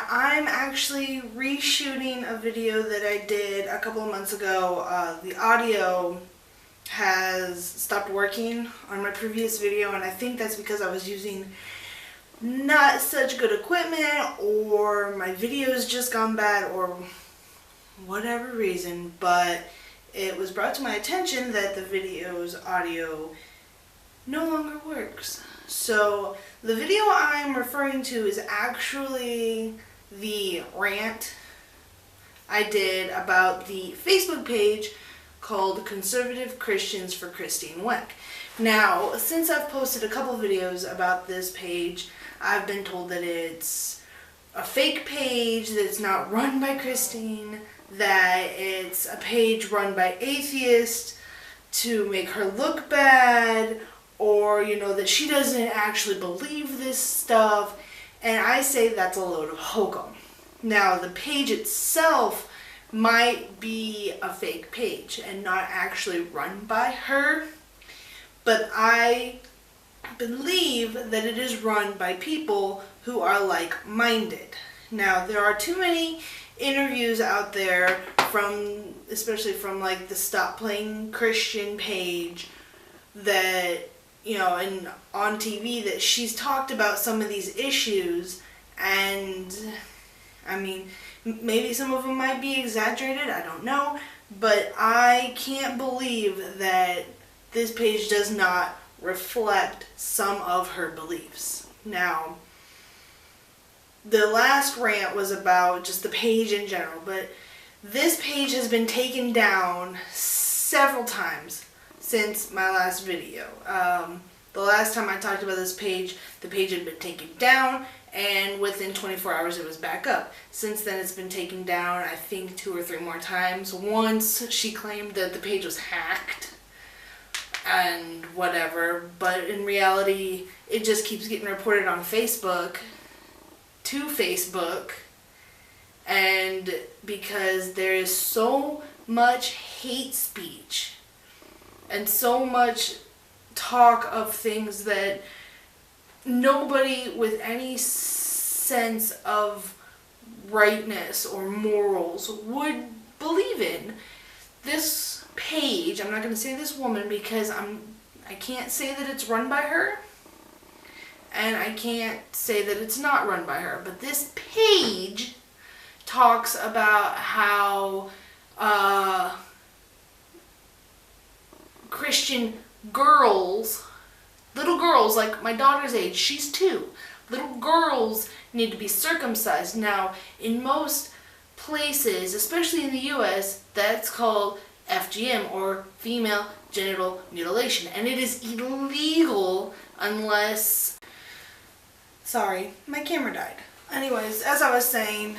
I'm actually reshooting a video that I did a couple of months ago. The audio has stopped working on my previous video, and I think that's because I was using not such good equipment, or my video's just gone bad, or whatever reason, but it was brought to my attention that the video's audio no longer works. So the video I'm referring to is actually the rant I did about the Facebook page called Conservative Christians for Christine Weck. Now, since I've posted a couple videos about this page, I've been told that it's a fake page, that it's not run by Christine, that it's a page run by atheists to make her look bad, or, that she doesn't actually believe this stuff, and I say that's a load of hokum. Now, the page itself might be a fake page and not actually run by her, but I believe that it is run by people who are like-minded. Now, there are too many interviews out there especially from like the Stop Playing Christian page, that and on TV, that she's talked about some of these issues, and I mean, maybe some of them might be exaggerated, I don't know, but I can't believe that this page does not reflect some of her beliefs. Now, the last rant was about just the page in general, but this page has been taken down several times since my last video. The last time I talked about this page, the page had been taken down, and within 24 hours it was back up. Since then it's been taken down, I think 2 or 3 more times. Once she claimed that the page was hacked and whatever, but in reality it just keeps getting reported on Facebook to Facebook, and because there is so much hate speech and so much talk of things that nobody with any sense of rightness or morals would believe in. This page, I'm not going to say this woman because I can't say that it's run by her, and I can't say that it's not run by her, but this page talks about how Christian girls, little girls like my daughter's age, she's 2, little girls need to be circumcised. Now, in most places, especially in the US, that's called FGM, or female genital mutilation, and it is illegal unless... Sorry, my camera died. Anyways, as I was saying,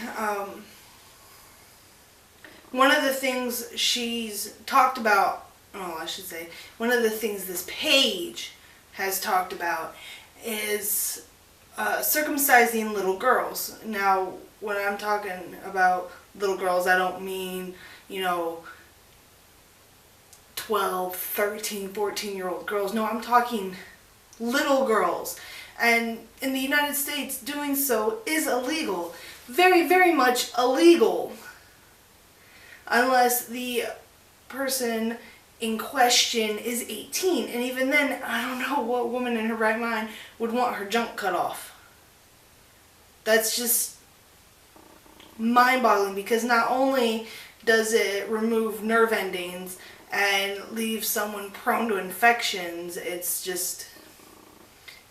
one of the things she's talked about, one of the things this page has talked about is circumcising little girls. Now, when I'm talking about little girls, I don't mean, 12, 13, 14-year-old girls. No, I'm talking little girls. And in the United States, doing so is illegal. Very, very much illegal. Unless the person in question is 18. And even then, I don't know what woman in her right mind would want her junk cut off. That's just mind-boggling, because not only does it remove nerve endings and leave someone prone to infections, it's just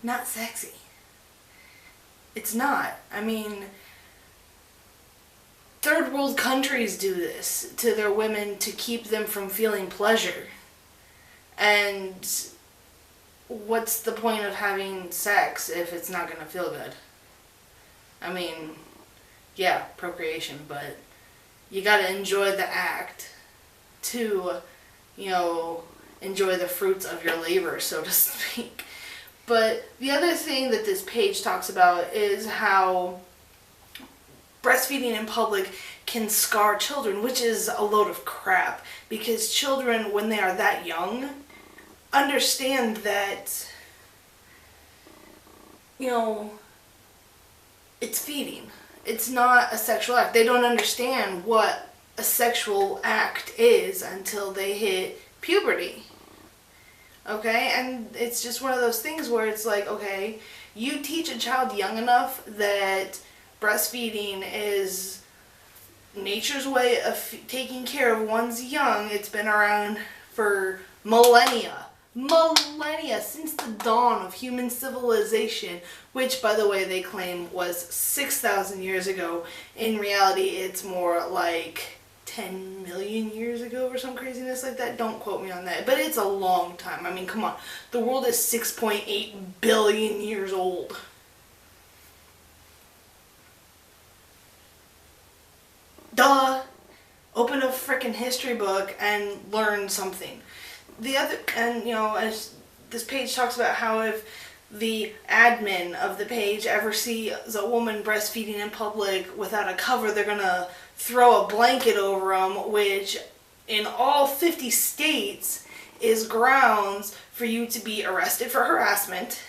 not sexy. It's not. I mean, third world countries do this to their women to keep them from feeling pleasure. And what's the point of having sex if it's not going to feel good? I mean, yeah, procreation, but you got to enjoy the act to, enjoy the fruits of your labor, so to speak. But the other thing that this page talks about is how breastfeeding in public can scar children, which is a load of crap, because children, when they are that young, understand that, it's feeding. it's not a sexual act. They don't understand what a sexual act is until they hit puberty. Okay? And it's just one of those things where it's like, okay, you teach a child young enough that breastfeeding is nature's way of taking care of one's young. It's been around for millennia, since the dawn of human civilization, which, by the way, they claim was 6,000 years ago. In reality, it's more like 10 million years ago or some craziness like that. Don't quote me on that, but it's a long time. I mean, come on. The world is 6.8 billion years old. Duh! Open a frickin' history book and learn something. As this page talks about how if the admin of the page ever sees a woman breastfeeding in public without a cover, they're gonna throw a blanket over them, which in all 50 states is grounds for you to be arrested for harassment,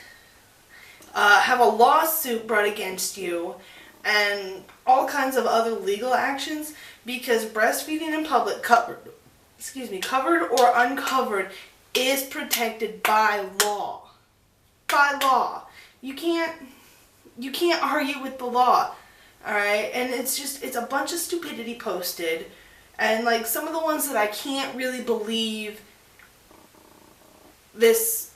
have a lawsuit brought against you, and all kinds of other legal actions, because breastfeeding in public, covered or uncovered, is protected by law. By law. You can't argue with the law. Alright? And it's a bunch of stupidity posted. And like some of the ones that I can't really believe this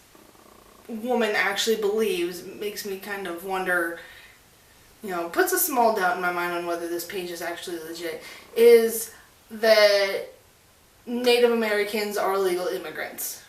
woman actually believes makes me kind of wonder, puts a small doubt in my mind on whether this page is actually legit, is that Native Americans are illegal immigrants.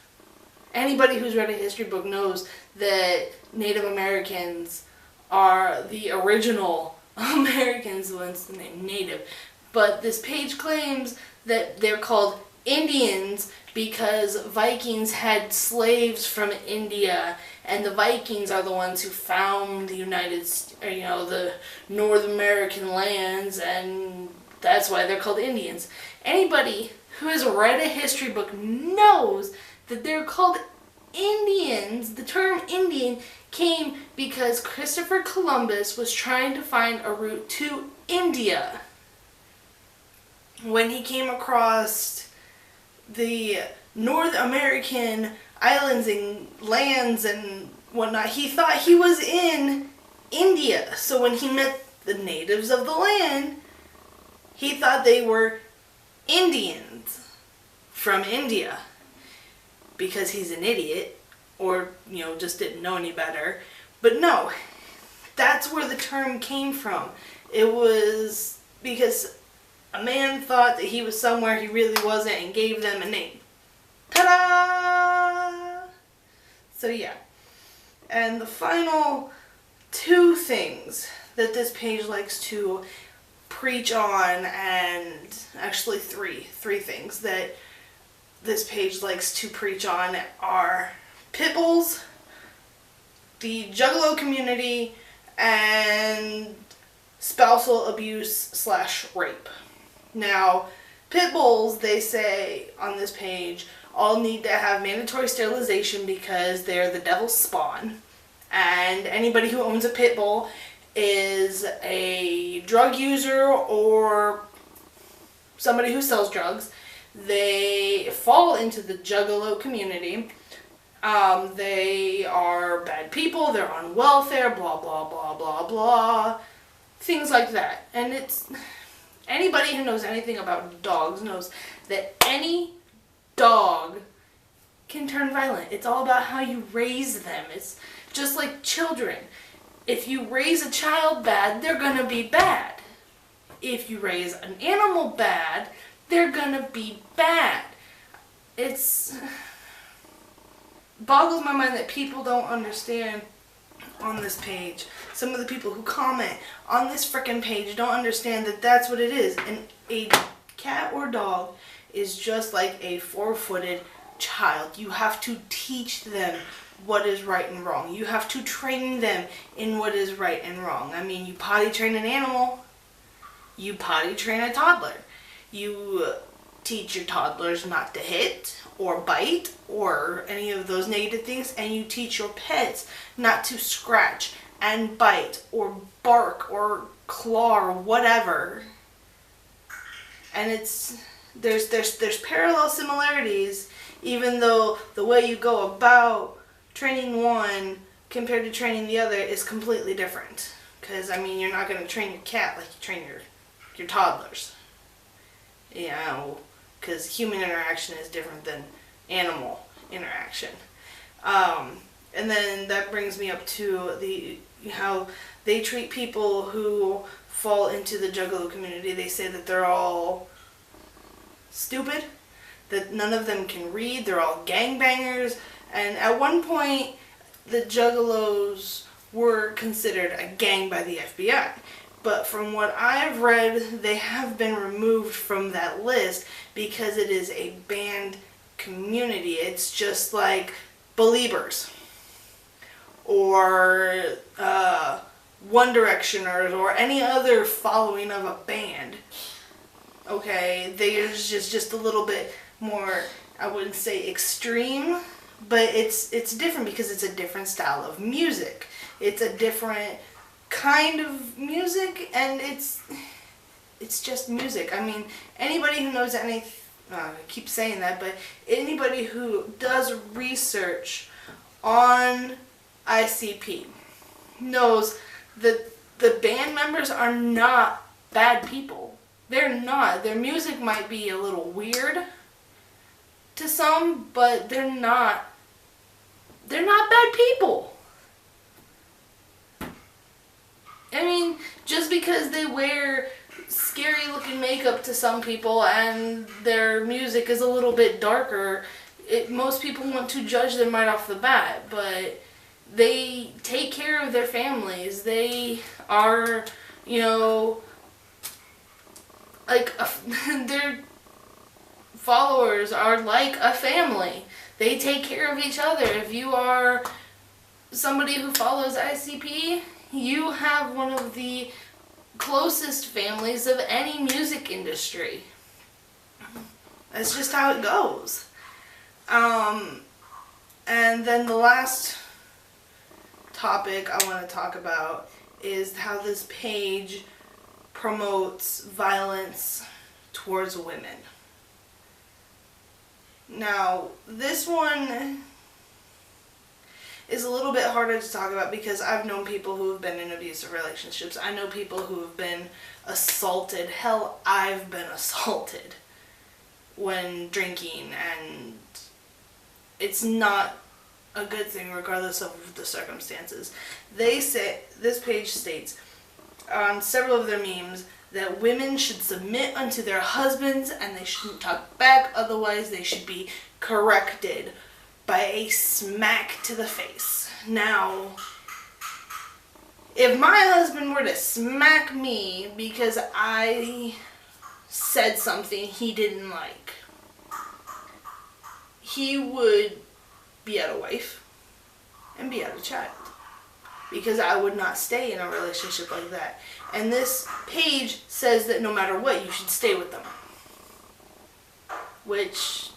Anybody who's read a history book knows that Native Americans are the original Americans, whence the name Native. But this page claims that they're called Indians because Vikings had slaves from India, and the Vikings are the ones who found the the North American lands, and that's why they're called Indians. Anybody who has read a history book knows that they're called Indians. The term Indian came because Christopher Columbus was trying to find a route to India. When he came across the North American islands and lands and whatnot, he thought he was in India. So when he met the natives of the land, he thought they were Indians from India, because he's an idiot, or just didn't know any better. But no, that's where the term came from. It was because a man thought that he was somewhere he really wasn't and gave them a name. Ta-da! So yeah. And the final two things that this page likes to preach on, and actually three things that this page likes to preach on, are pit bulls, the juggalo community, and spousal abuse / rape. Now, pit bulls, they say on this page, all need to have mandatory sterilization because they're the devil's spawn. And anybody who owns a pit bull is a drug user or somebody who sells drugs. They fall into the juggalo community. They are bad people, they're on welfare, blah, blah, blah, blah, blah. Things like that. And anybody who knows anything about dogs knows that any dog can turn violent. It's all about how you raise them. It's just like children. If you raise a child bad, they're gonna be bad. If you raise an animal bad, they're gonna be bad. It's boggles my mind that people don't understand on this page. Some of the people who comment on this frickin' page don't understand that that's what it is. And a cat or dog is just like a four-footed child. You have to teach them what is right and wrong. You have to train them in what is right and wrong. I mean, you potty train an animal, you potty train a toddler. You teach your toddlers not to hit or bite or any of those negative things, and you teach your pets not to scratch and bite or bark or claw or whatever. And there's parallel similarities, even though the way you go about training one compared to training the other is completely different. Because, I mean, you're not going to train your cat like you train your toddlers. You know, because human interaction is different than animal interaction. And then that brings me up to how they treat people who fall into the Juggalo community. They say that they're all stupid, that none of them can read, they're all gangbangers, and at one point the Juggalos were considered a gang by the FBI. But from what I've read, they have been removed from that list because it is a banned community. It's just like Beliebers or One Directioners or any other following of a band. Okay, there's just a little bit more, I wouldn't say extreme, but it's different because it's a different style of music. It's a different kind of music, and it's just music. I mean, anybody who knows anything, I keep saying that, but anybody who does research on ICP knows that the band members are not bad people. They're not. Their music might be a little weird to some, but they're not bad people. I mean, just because they wear scary looking makeup to some people and their music is a little bit darker, most people want to judge them right off the bat, but they take care of their families. They are, you know, like their followers are like a family. They take care of each other. If you are somebody who follows ICP, you have one of the closest families of any music industry. That's just how it goes. And then the last topic I want to talk about is how this page promotes violence towards women. Now, this one is a little bit harder to talk about because I've known people who have been in abusive relationships. I know people who have been assaulted. Hell, I've been assaulted when drinking, and it's not a good thing regardless of the circumstances. They say, this page states on several of their memes that women should submit unto their husbands and they shouldn't talk back, otherwise they should be corrected by a smack to the face. Now, if my husband were to smack me because I said something he didn't like, he would be out a wife and be out a child, because I would not stay in a relationship like that. And this page says that no matter what, you should stay with them. Which,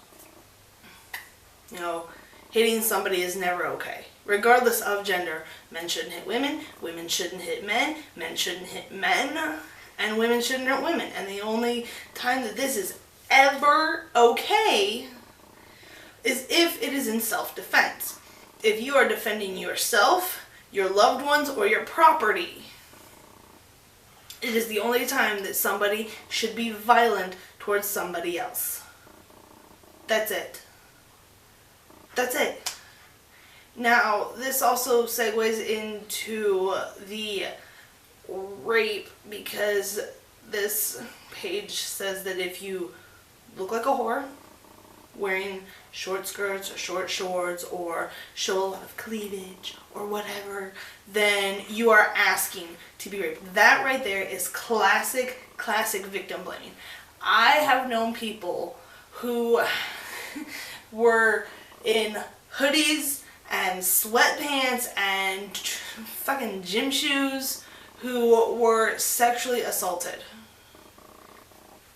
you know, hitting somebody is never okay. Regardless of gender, men shouldn't hit women, women shouldn't hit men, men shouldn't hit men, and women shouldn't hurt women. And the only time that this is ever okay is if it is in self-defense. If you are defending yourself, your loved ones, or your property, it is the only time that somebody should be violent towards somebody else. That's it. That's it. Now, this also segues into the rape, because this page says that if you look like a whore, wearing short skirts or short shorts or show a lot of cleavage or whatever, then you are asking to be raped. That right there is classic victim blaming. I have known people who were in hoodies and sweatpants and fucking gym shoes who were sexually assaulted.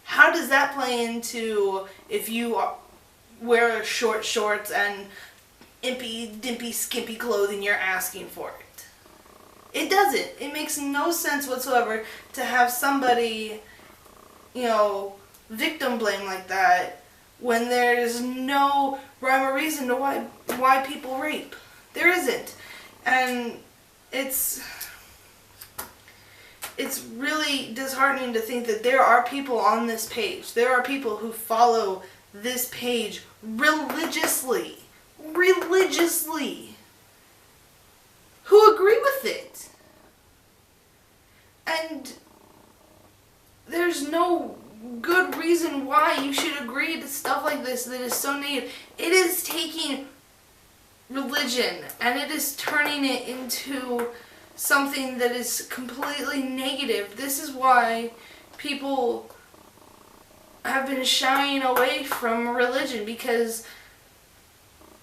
How does that play into if you wear short shorts and impy, dimpy, skimpy clothing, you're asking for it? It doesn't. It makes no sense whatsoever to have somebody, victim blame like that when there's no rhyme or reason to why people rape. There isn't. And it's really disheartening to think that there are people on this page. There are people who follow this page religiously, who agree with it. And there's no good reason why you should agree to stuff like this that is so negative. It is taking religion and it is turning it into something that is completely negative. This is why people have been shying away from religion, because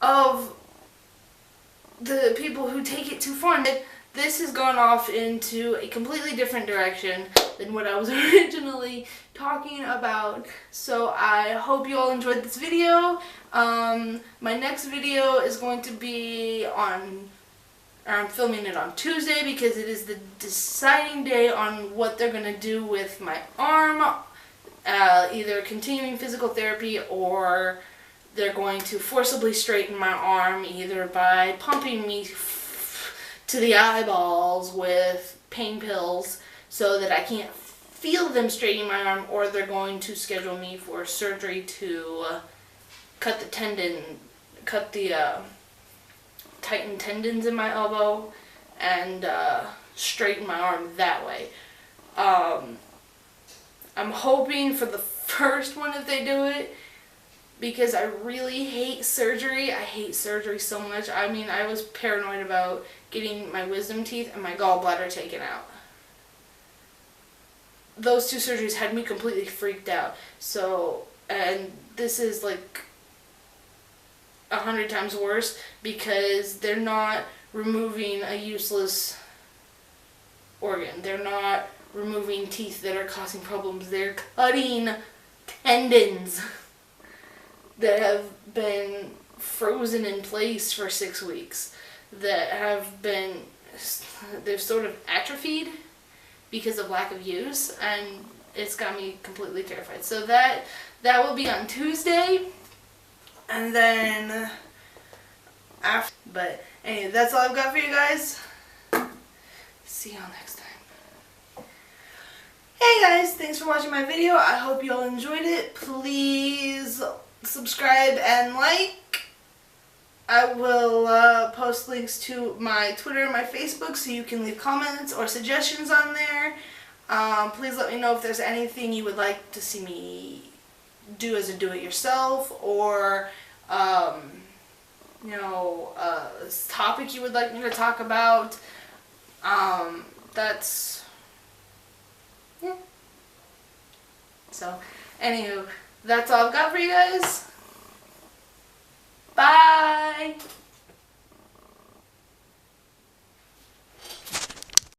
of the people who take it too far. This has gone off into a completely different direction than what I was originally talking about. So I hope you all enjoyed this video. My next video is going to be I'm filming it on Tuesday because it is the deciding day on what they're going to do with my arm. Either continuing physical therapy, or they're going to forcibly straighten my arm either by pumping me to the eyeballs with pain pills so that I can't feel them straightening my arm, or they're going to schedule me for surgery to cut the tighten tendons in my elbow and straighten my arm that way. I'm hoping for the first one if they do it, because I really hate surgery. I hate surgery so much. I mean, I was paranoid about getting my wisdom teeth and my gallbladder taken out. Those two surgeries had me completely freaked out. So, and this is like 100 times worse, because they're not removing a useless organ. They're not removing teeth that are causing problems. They're cutting tendons that have been frozen in place for 6 weeks, they've sort of atrophied because of lack of use, and it's got me completely terrified. So that will be on Tuesday, and then after. But anyway, that's all I've got for you guys. See y'all next time. Hey guys, thanks for watching my video. I hope you all enjoyed it. Please subscribe and like. I will post links to my Twitter and my Facebook so you can leave comments or suggestions on there. Please let me know if there's anything you would like to see me do as a do-it-yourself, or a topic you would like me to talk about. Yeah. So, anywho, that's all I've got for you guys. Bye!